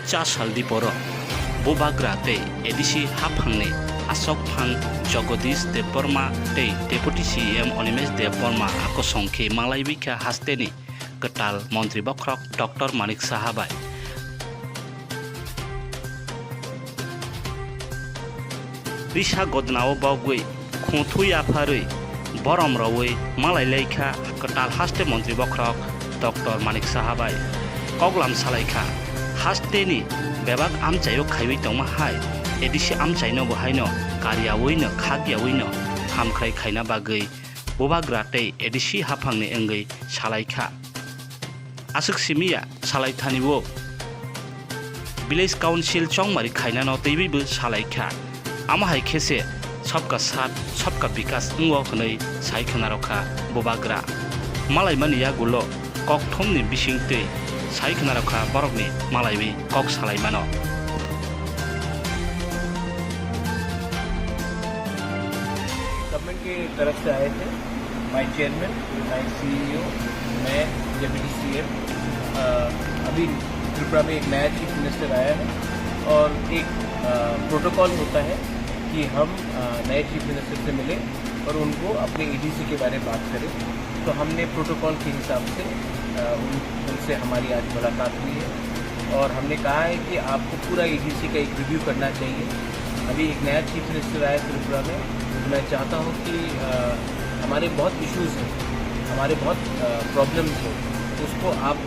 चा सालदी परो बोबाग्रा ते एडिसी हाफांने आशोक फां जगदीश देवबर्मा ते डेपुटी सीएम अनिमेश देवबर्मा आको संखे मालायबिका हास्तेनि गटाल मंत्री बख्रक डॉक्टर मानिक साहाबाय रिसा गदनाव बावगै खुंथुई आफारै बरम रावै मालायलायखा गटाल हास्ते मंत्री बख्रक डॉक्टर मानिक साहाबाय कगलाम सालायखा हास्तेनि बेबाग आमचायो खायबै दंमा हाय एडिसी आमचायनो बहायनो कारियावैनो खागियावैनो हामख्राय खायना बागै बोबाग्रातै एडिसी हाफांनि एंगै सालायखा आसुक सिमिया सालायथानिबो विलेज काउंसिल चौमारी खायनानो दैबैबो सालायखा आमाहाय खेसे सबका साथ सबका विकास इंगो हनै सायखनारखा बोबाग्रा मालायमानिया गुलो ककथमनि बिसिंतै सायखनारखा बरकनि मालायबै कक सालायमानो गवर्नमेंट की तरफ से आए थे माय चेयरमैन माय सीईओ मैं डेप्यूटी सीएम अभी त्रिपुरा में एक नया चीफ मिनिस्टर आया है और एक प्रोटोकॉल होता है कि हम नए चीफ मिनिस्टर से मिले और उनको अपने ईडीसी के बारे में बात करें। तो हमने प्रोटोकॉल के हिसाब से उनसे हमारी आज मुलाकात हुई है और हमने कहा है कि आपको पूरा ईडीसी का एक रिव्यू करना चाहिए। अभी एक नया चीफ मिनिस्टर आया त्रिपुरा में, तो मैं चाहता हूँ कि हमारे बहुत इश्यूज़ हैं, हमारे बहुत प्रॉब्लम्स हैं, उसको आप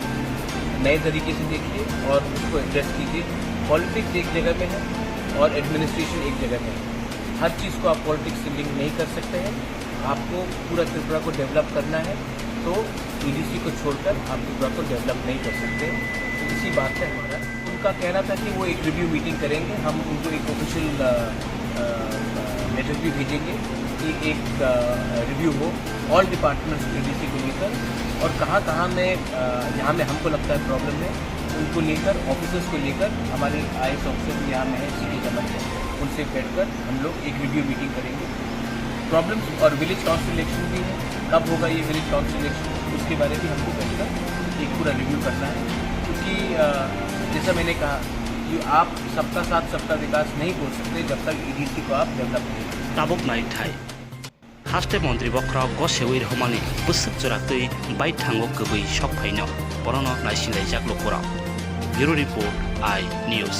नए तरीके से देखिए और उसको एड्रेस कीजिए। पॉलिटिक्स एक जगह में है और एडमिनिस्ट्रेशन एक जगह में है। हर चीज़ को आप पॉलिटिक्स से लिंक नहीं कर सकते हैं। आपको पूरा त्रिपुरा को डेवलप करना है तो ईडीसी को छोड़कर आप त्रिपुरा को डेवलप नहीं कर सकते। तो इसी बात से हमारा उनका कहना था कि वो एक रिव्यू मीटिंग करेंगे, हम उनको एक ऑफिशियल लेटर भी भेजेंगे कि एक रिव्यू हो ऑल डिपार्टमेंट्स ईडीसी को लेकर और कहाँ में यहाँ में हमको लगता है प्रॉब्लम है उनको लेकर, ऑफिसर्स को लेकर हमारे IAS ऑफिसर यहाँ में है सिटी कमर में, उनसे बैठकर हम लोग एक रिव्यू मीटिंग करेंगे। प्रॉब्लम्स और विलेज काउंसिल इलेक्शन भी है, कब होगा ये विलेज काउंसिल इलेक्शन उसके बारे में हमको बैठकर एक पूरा रिव्यू करना है। क्योंकि जैसा मैंने कहा कि आप सबका साथ सबका विकास नहीं बोल सकते जब तक ईडीसी को आप डेवलप नहीं करें। ताबुक नायथाय हास्ते मंत्री बख्रा गसेवै रहमानि बोसोर जरातै बाय थांगो गबै सकफायनो बरनो नायसिनलायजाक लखराव ब्यूरो रिपोर्ट आई न्यूज।